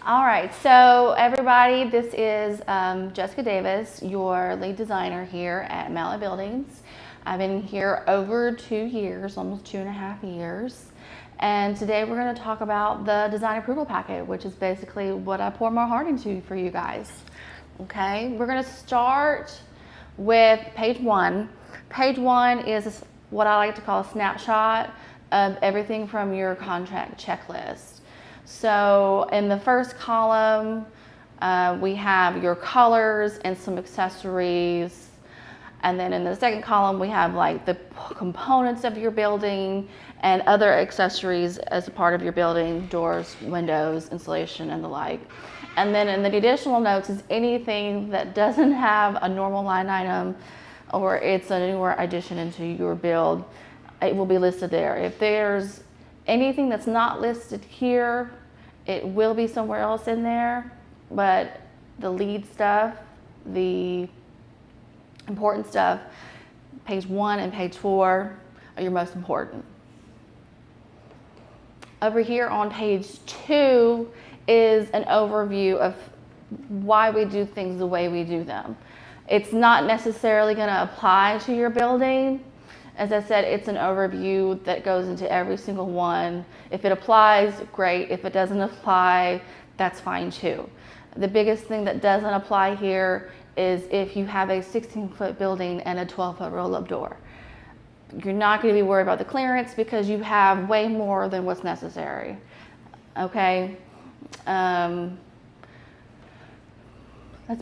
All right, so everybody, this is Jessica Davis, your lead designer here at Mallett Buildings. I've been here over 2 years, almost 2.5 years. And today we're going to talk about the design approval packet, which is basically what I pour my heart into for you guys. Okay, we're going to start with page 1. Page 1 is what I like to call a snapshot of everything from your contract checklist. So in the first column, we have your colors and some accessories. And then in the second column, we have like the components of your building and other accessories as a part of your building, doors, windows, insulation, and the like. And then in the additional notes is anything that doesn't have a normal line item or it's a newer addition into your build, it will be listed there. If there's anything that's not listed here, it will be somewhere else in there, but the lead stuff, the important stuff, page 1 and page 4 are your most important. Over here on page 2 is an overview of why we do things the way we do them. It's not necessarily going to apply to your building. As I said, it's an overview that goes into every single one. If it applies, great. If it doesn't apply, that's fine too. The biggest thing that doesn't apply here is if you have a 16-foot building and a 12-foot roll-up door. You're not going to be worried about the clearance because you have way more than what's necessary. Okay? That's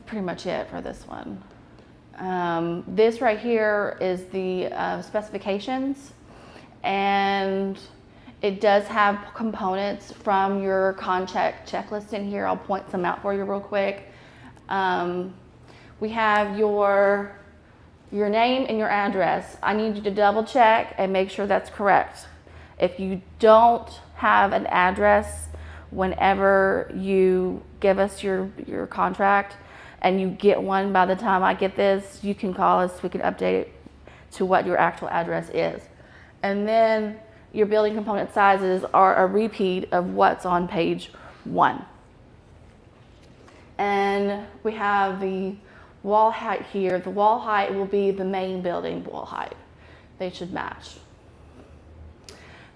pretty much it for this one. This right here is the specifications, and it does have components from your contract checklist in here. I'll point some out for you real quick. We have your name and your address. I need you to double check and make sure that's correct. If you don't have an address whenever you give us your contract, and you get one by the time I get this, you can call us, we can update it to what your actual address is. And then your building component sizes are a repeat of what's on page 1. And we have the wall height here. The wall height will be the main building wall height. They should match.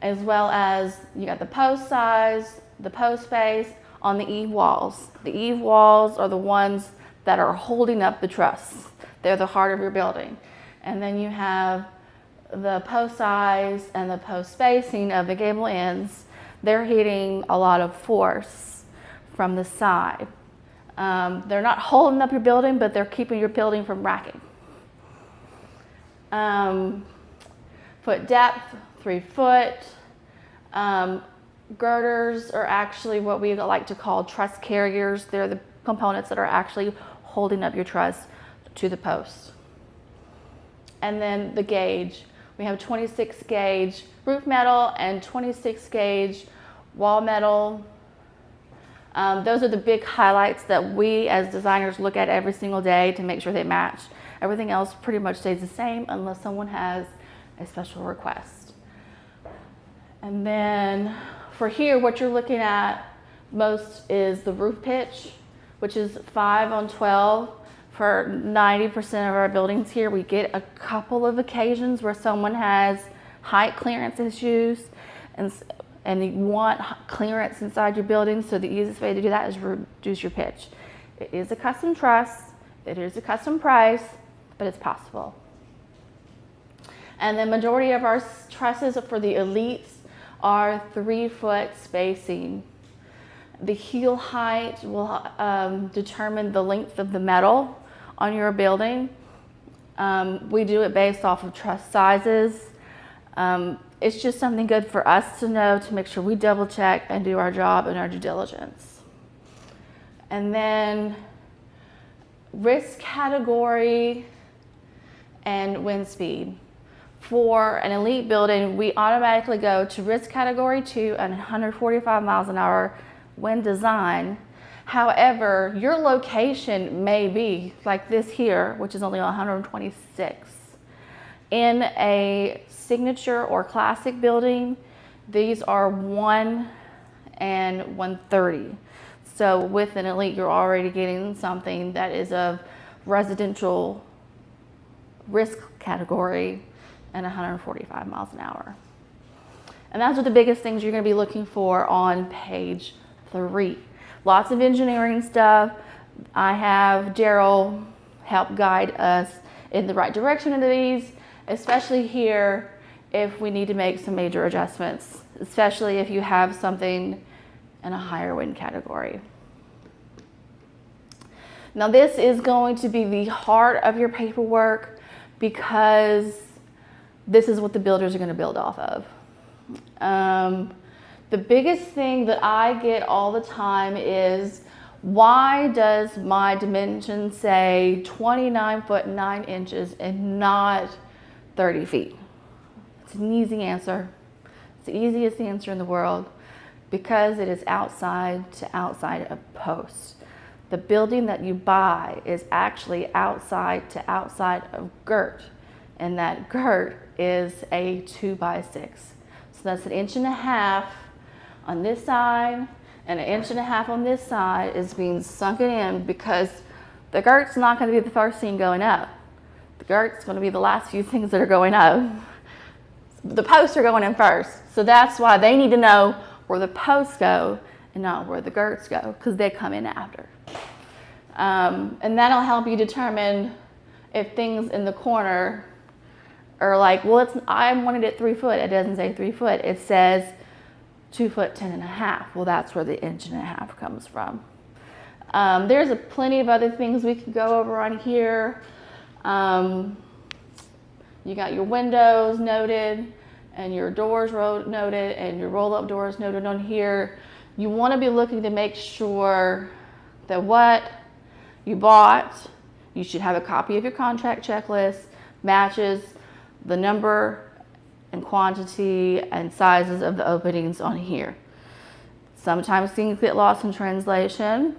As well as you got the post size, the post space on the eave walls. The eave walls are the ones that are holding up the truss. They're the heart of your building. And then you have the post size and the post spacing of the gable ends. They're hitting a lot of force from the side. They're not holding up your building, but they're keeping your building from racking. Foot depth, 3 foot. Girders are actually what we like to call truss carriers. They're the components that are actually holding up your truss to the post. And then the gauge. We have 26 gauge roof metal and 26 gauge wall metal. Those are the big highlights that we as designers look at every single day to make sure they match. Everything else pretty much stays the same unless someone has a special request. And then for here, what you're looking at most is the roof pitch, which is 5 on 12 for 90% of our buildings here. We get a couple of occasions where someone has height clearance issues and you want clearance inside your building. So the easiest way to do that is reduce your pitch. It is a custom truss, it is a custom price, but it's possible. And the majority of our trusses for the elites are 3 foot spacing. The heel height will determine the length of the metal on your building. We do it based off of truss sizes. It's just something good for us to know to make sure we double check and do our job and our due diligence. And then risk category and wind speed. For an elite building, we automatically go to risk category 2 and 145 miles an hour when design. However, your location may be like this here, which is only 126. In a signature or classic building, these are 1 and 130. So with an Elite, you're already getting something that is of residential risk category and 145 miles an hour. And those are the biggest things you're going to be looking for on page 3. Lots of engineering stuff. I have Daryl help guide us in the right direction into these, especially here if we need to make some major adjustments, especially if you have something in a higher wind category. Now this is going to be the heart of your paperwork because this is what the builders are going to build off of. The biggest thing that I get all the time is, why does my dimension say 29 foot 9 inches and not 30 feet? It's an easy answer. It's the easiest answer in the world, because it is outside to outside of post. The building that you buy is actually outside to outside of girt, and that girt is a 2x6. So that's 1.5 inches on this side and 1.5 inches on this side is being sunken in, because the girt's not going to be the first thing going up. The girt's going to be the last few things that are going up. The posts are going in first. So that's why they need to know where the posts go and not where the girts go, because they come in after. And that'll help you determine if things in the corner are like, well, I wanted it 3 foot. It doesn't say 3 foot. It says 2 foot 10.5. Well, that's where the 1.5 inches comes from. There's plenty of other things we can go over on here. You got your windows noted, and your doors noted, and your roll-up doors noted on here. You want to be looking to make sure that what you bought, you should have a copy of your contract checklist, matches the number and quantity and sizes of the openings on here. Sometimes things get lost in translation,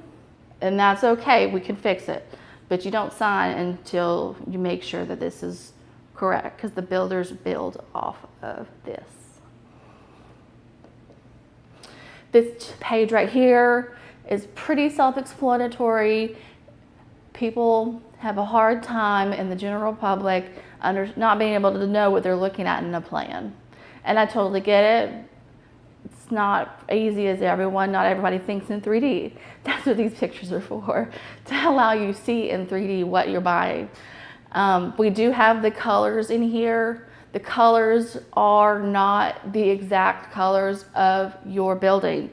and that's okay, we can fix it. But you don't sign until you make sure that this is correct, because the builders build off of this. This page right here is pretty self-explanatory. People have a hard time in the general public not being able to know what they're looking at in a plan. And I totally get it. It's not easy as everyone. Not everybody thinks in 3D. That's what these pictures are for, to allow you to see in 3D what you're buying. We do have the colors in here. The colors are not the exact colors of your building.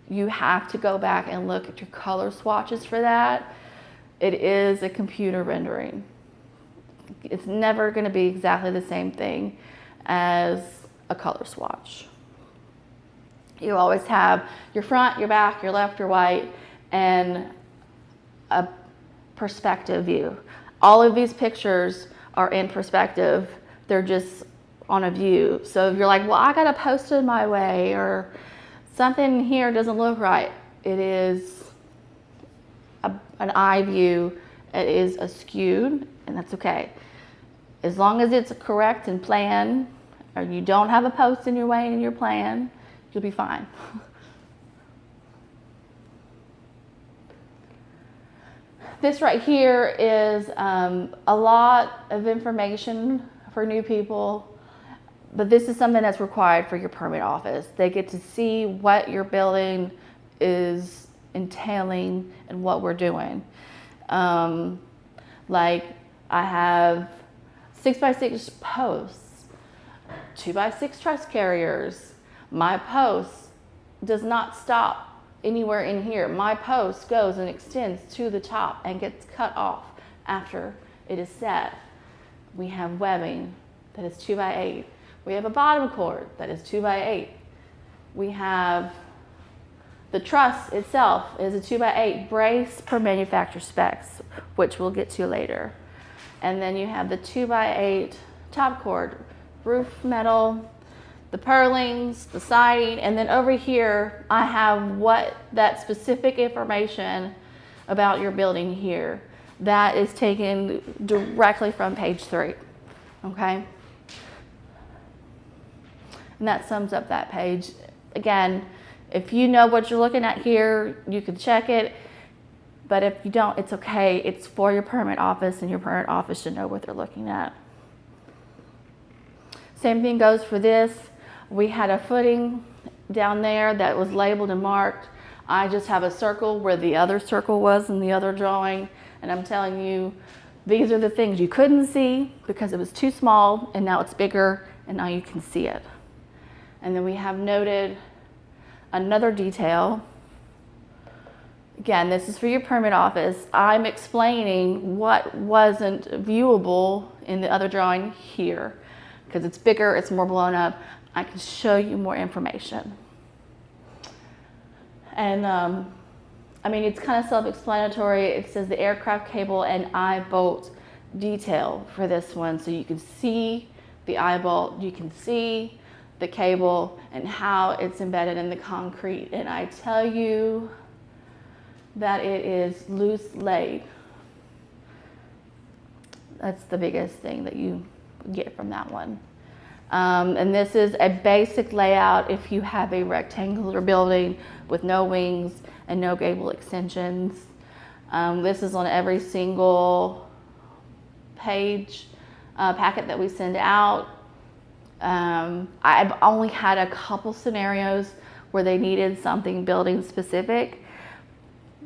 You have to go back and look at your color swatches for that. It is a computer rendering. It's never going to be exactly the same thing as a color swatch. You always have your front, your back, your left, your right, and a perspective view. All of these pictures are in perspective. They're just on a view. So if you're like, well, I got to post it my way, or something here doesn't look right, it is an eye view. It is askewed, and that's okay. As long as it's correct and planned, or you don't have a post in your way in your plan, you'll be fine. This right here is a lot of information for new people, but this is something that's required for your permit office. They get to see what your building is entailing and what we're doing. Like I have 6x6 posts, 2x6 truss carriers. My post does not stop anywhere in here. My post goes and extends to the top and gets cut off after it is set. We have webbing that is 2x8. We have a bottom cord that is 2x8. We have the truss itself is a 2x8 brace per manufacturer specs, which we'll get to later. And then you have the 2x8 top cord, roof metal, the purlins, the siding, and then over here I have what that specific information about your building here. That is taken directly from page 3, okay? And that sums up that page. Again, If you know what you're looking at here, you can check it. But if you don't, it's okay. It's for your permit office, and your permit office should know what they're looking at. Same thing goes for this. We had a footing down there that was labeled and marked. I just have a circle where the other circle was in the other drawing. And I'm telling you, these are the things you couldn't see because it was too small, and now it's bigger, and now you can see it. And then we have noted another detail. Again, this is for your permit office. I'm explaining what wasn't viewable in the other drawing here. Because it's bigger, it's more blown up, I can show you more information. And I mean, it's kind of self-explanatory. It says the aircraft cable and eye bolt detail for this one. So you can see the eye bolt, you can see the cable and how it's embedded in the concrete. And I tell you that it is loose laid. That's the biggest thing that you get from that one. And this is a basic layout if you have a rectangular building with no wings and no gable extensions. This is on every single page packet that we send out. I've only had a couple scenarios where they needed something building specific,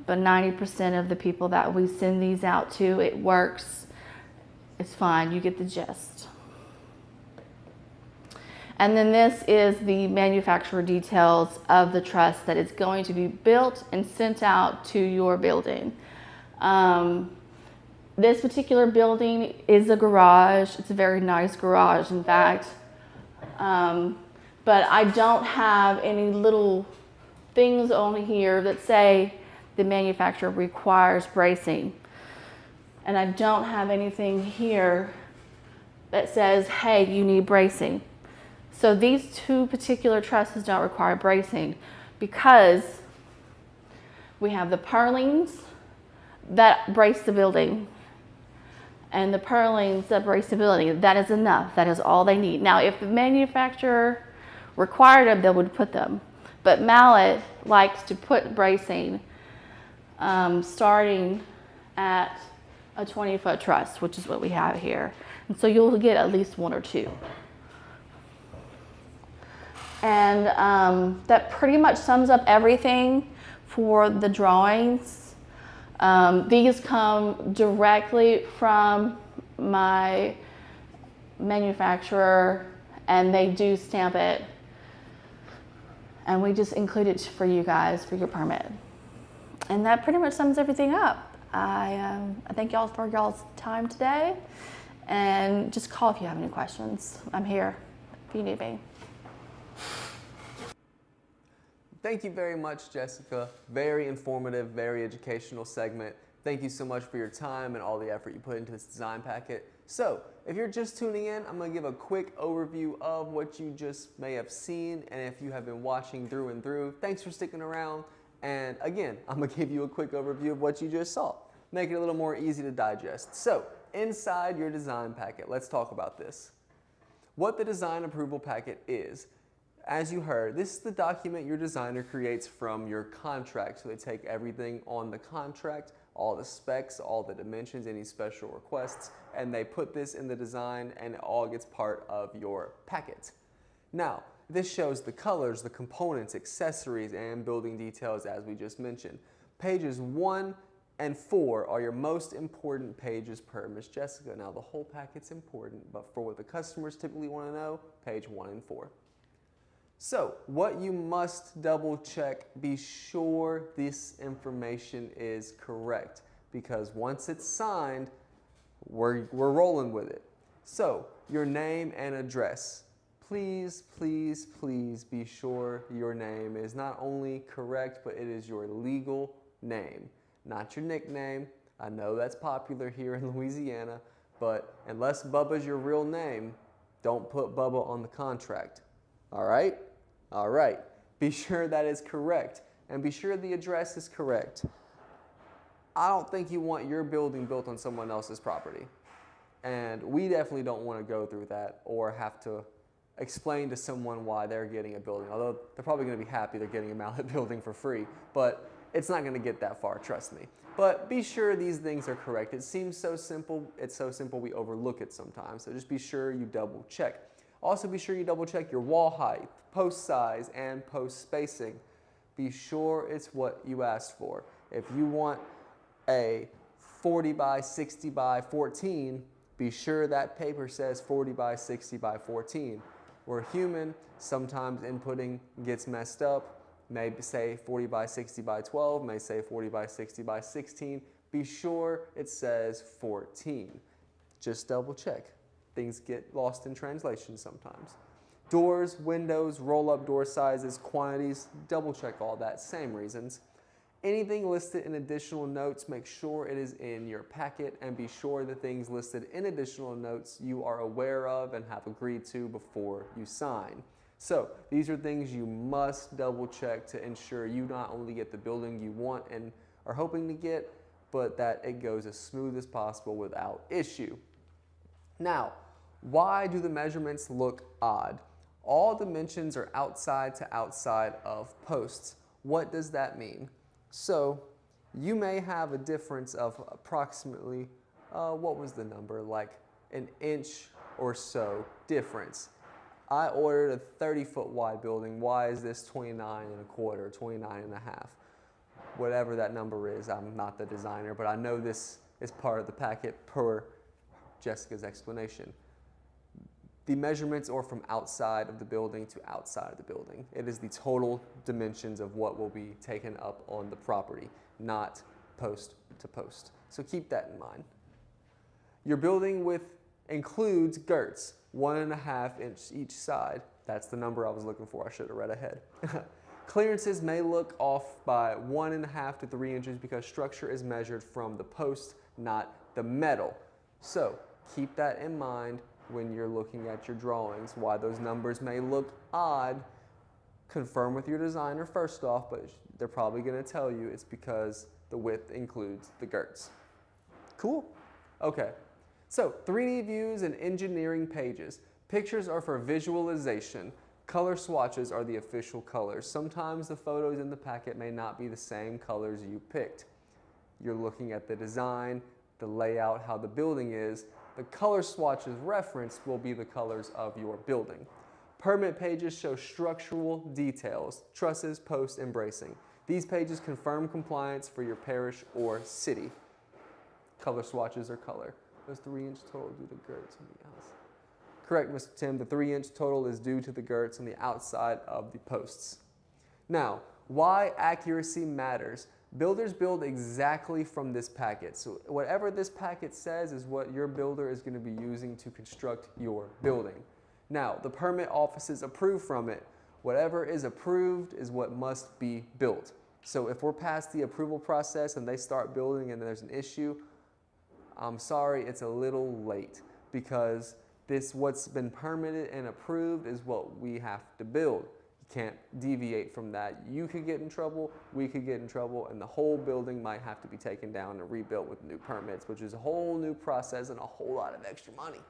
but 90% of the people that we send these out to, it works. It's fine, you get the gist. And then this is the manufacturer details of the truss that is going to be built and sent out to your building. This particular building is a garage. It's a very nice garage, in fact. But I don't have any little things on here that say the manufacturer requires bracing. And I don't have anything here that says, hey, you need bracing. So these two particular trusses don't require bracing because we have the purlins that brace the building and the purlins that brace the building. That is enough. That is all they need. Now, if the manufacturer required them, they would put them. But Mallett likes to put bracing starting at a 20-foot truss, which is what we have here. And so you'll get at least one or two. And that pretty much sums up everything for the drawings. These come directly from my manufacturer, and they do stamp it. And we just include it for you guys for your permit. And that pretty much sums everything up. I thank y'all for y'all's time today, and just call if you have any questions. I'm here if you need me. Thank you very much, Jessica. Very informative, very educational segment. Thank you so much for your time and all the effort you put into this design packet. So, if you're just tuning in, I'm going to give a quick overview of what you just may have seen, and if you have been watching through and through, thanks for sticking around. And again, I'm going to give you a quick overview of what you just saw. Make it a little more easy to digest. So, inside your design packet, let's talk about this. What the design approval packet is. As you heard, this is the document your designer creates from your contract. So they take everything on the contract, all the specs, all the dimensions, any special requests, and they put this in the design, and it all gets part of your packet. Now, this shows the colors, the components, accessories, and building details as we just mentioned. Pages 1 and 4 are your most important pages per Miss Jessica. Now, the whole packet's important, but for what the customers typically want to know, page 1 and 4. So, what you must double check, be sure this information is correct, because once it's signed, we're rolling with it. So, your name and address. Please, please, please be sure your name is not only correct, but it is your legal name, not your nickname. I know that's popular here in Louisiana, but unless Bubba's your real name, don't put Bubba on the contract. All right? All right. Be sure that is correct, and be sure the address is correct. I don't think you want your building built on someone else's property, and we definitely don't want to go through that or have to explain to someone why they're getting a building. Although they're probably going to be happy they're getting a Mallett building for free, but it's not going to get that far, trust me. But be sure these things are correct. It seems so simple. It's so simple we overlook it sometimes. So just be sure you double check. Also be sure you double check your wall height, post size, and post spacing. Be sure it's what you asked for. If you want a 40 by 60 by 14, be sure that paper says 40 by 60 by 14. We're human, sometimes inputting gets messed up. May say 40 by 60 by 12, may say 40 by 60 by 16. Be sure it says 14. Just double check. Things get lost in translation sometimes. Doors, windows, roll-up door sizes, quantities, double check all that, same reasons. Anything listed in additional notes, make sure it is in your packet, and be sure the things listed in additional notes you are aware of and have agreed to before you sign. So these are things you must double check to ensure you not only get the building you want and are hoping to get, but that it goes as smooth as possible without issue. Now, why do the measurements look odd? All dimensions are outside to outside of posts. What does that mean? So you may have a difference of approximately, what was the number? Like an inch or so difference. I ordered a 30-foot wide building. Why is this 29 and a quarter, 29 and a half? Whatever that number is, I'm not the designer, but I know this is part of the packet per Jessica's explanation. The measurements are from outside of the building to outside of the building. It is the total dimensions of what will be taken up on the property, not post to post. So keep that in mind. Your building includes girts, 1.5 inches each side. That's the number I was looking for. I should have read ahead. Clearances may look off by 1.5 to 3 inches because structure is measured from the post, not the metal. So keep that in mind when you're looking at your drawings. Why those numbers may look odd, confirm with your designer first off, but they're probably going to tell you it's because the width includes the girts. Cool? Okay. So 3D views and engineering pages. Pictures are for visualization. Color swatches are the official colors. Sometimes the photos in the packet may not be the same colors you picked. You're looking at the design, the layout, how the building is. The color swatches referenced will be the colors of your building. Permit pages show structural details, trusses, posts, and bracing. These pages confirm compliance for your parish or city. Color swatches are color. Those 3-inch total due to girts on the outside. Correct, Mr. Tim. The 3-inch total is due to the girts on the outside of the posts. Now, why accuracy matters. Builders build exactly from this packet. So whatever this packet says is what your builder is going to be using to construct your building. Now, the permit offices approve from it. Whatever is approved is what must be built. So if we're past the approval process and they start building and there's an issue, I'm sorry, it's a little late because what's been permitted and approved is what we have to build. You can't deviate from that. You could get in trouble, we could get in trouble, and the whole building might have to be taken down and rebuilt with new permits, which is a whole new process and a whole lot of extra money.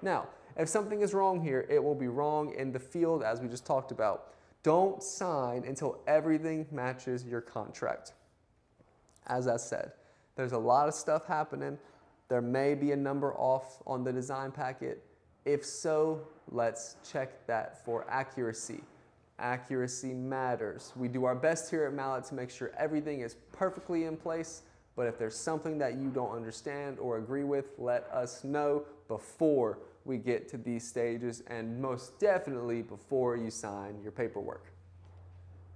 Now, if something is wrong here, it will be wrong in the field as we just talked about. Don't sign until everything matches your contract. As I said, there's a lot of stuff happening. There may be a number off on the design packet. If so, let's check that for accuracy. Accuracy matters. We do our best here at Mallett to make sure everything is perfectly in place, but if there's something that you don't understand or agree with, let us know before we get to these stages, and most definitely before you sign your paperwork.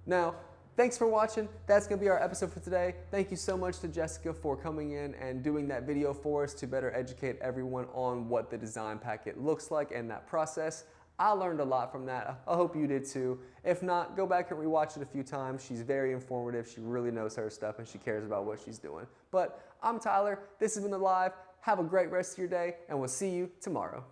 Now, thanks for watching. That's going to be our episode for today. Thank you so much to Jessica for coming in and doing that video for us to better educate everyone on what the design packet looks like and that process. I learned a lot from that. I hope you did too. If not, go back and rewatch it a few times. She's very informative. She really knows her stuff and she cares about what she's doing. But I'm Tyler. This has been The Live. Have a great rest of your day and we'll see you tomorrow.